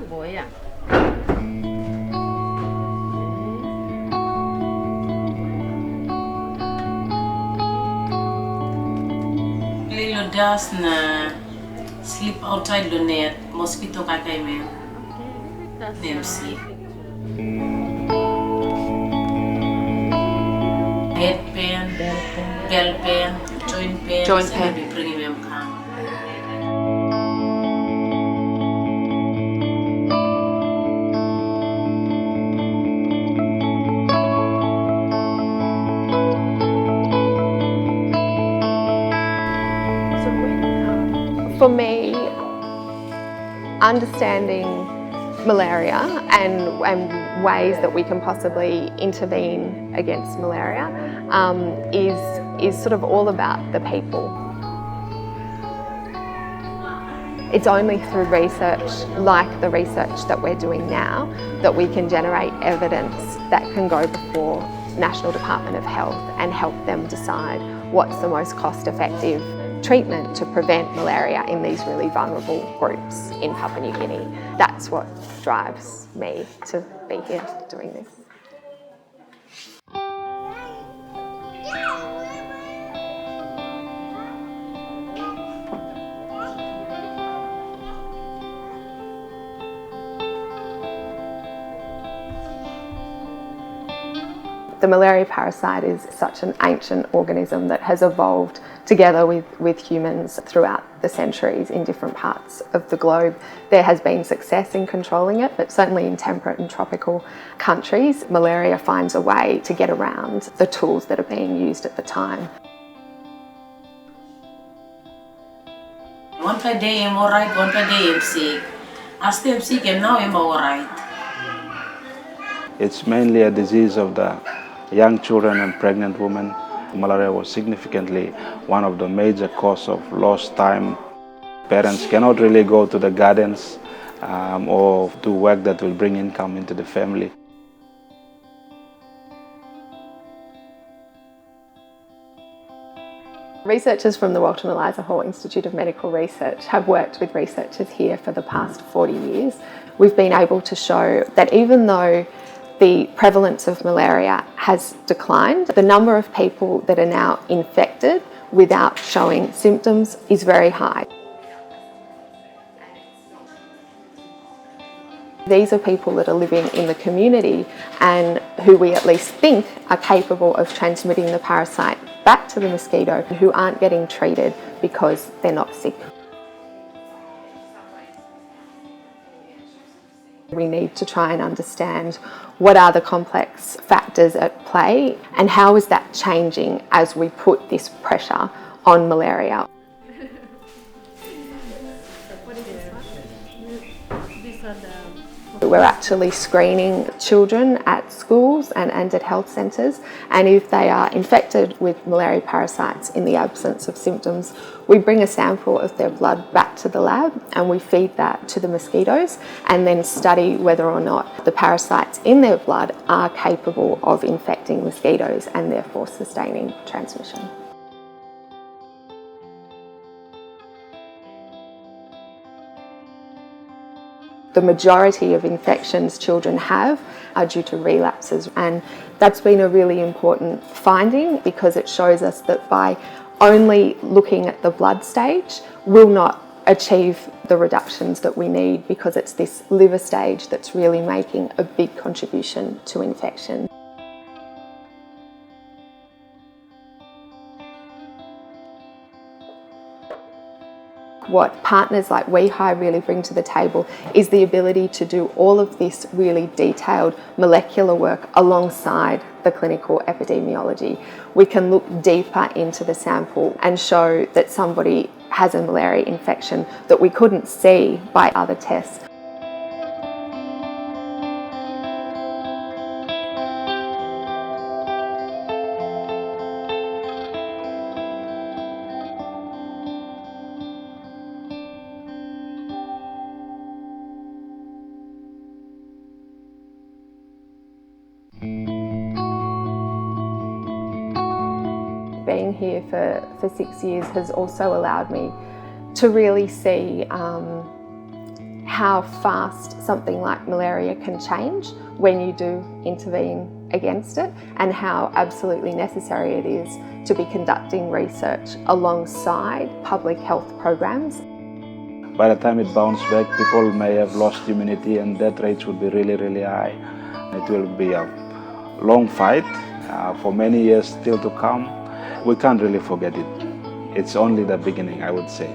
boy à. Little dust na sleep outside the net, mosquito kakay men. MC. Head pain, bell pain, joint pain. We bring him come. For me, understanding malaria and ways that we can possibly intervene against malaria is sort of all about the people. It's only through research like the research that we're doing now that we can generate evidence that can go before National Department of Health and help them decide what's the most cost-effective treatment to prevent malaria in these really vulnerable groups in Papua New Guinea. That's what drives me to be here doing this. The malaria parasite is such an ancient organism that has evolved together with humans throughout the centuries in different parts of the globe. There has been success in controlling it, but certainly in temperate and tropical countries, malaria finds a way to get around the tools that are being used at the time. One day I'm alright, one day I'm sick. I stay sick and now I'm alright. It's mainly a disease of the young children and pregnant women. Malaria was significantly one of the major causes of lost time. Parents cannot really go to the gardens or do work that will bring income into the family. Researchers from the Walter and Eliza Hall Institute of Medical Research have worked with researchers here for the past 40 years. We've been able to show that even though the prevalence of malaria has declined, the number of people that are now infected without showing symptoms is very high. These are people that are living in the community and who we at least think are capable of transmitting the parasite back to the mosquito, who aren't getting treated because they're not sick. We need to try and understand what are the complex factors at play and how is that changing as we put this pressure on malaria. We're actually screening children at schools and at health centres, and if they are infected with malaria parasites in the absence of symptoms, we bring a sample of their blood back to the lab and we feed that to the mosquitoes and then study whether or not the parasites in their blood are capable of infecting mosquitoes and therefore sustaining transmission. The majority of infections children have are due to relapses, and that's been a really important finding because it shows us that by only looking at the blood stage will not achieve the reductions that we need, because it's this liver stage that's really making a big contribution to infection. What partners like WeHi really bring to the table is the ability to do all of this really detailed molecular work alongside the clinical epidemiology. We can look deeper into the sample and show that somebody has a malaria infection that we couldn't see by other tests. Being here for 6 years has also allowed me to really see how fast something like malaria can change when you do intervene against it, and how absolutely necessary it is to be conducting research alongside public health programs. By the time it bounces back, people may have lost immunity and death rates would be really, really high. It will be a long fight for many years still to come. We can't really forget it. It's only the beginning, I would say.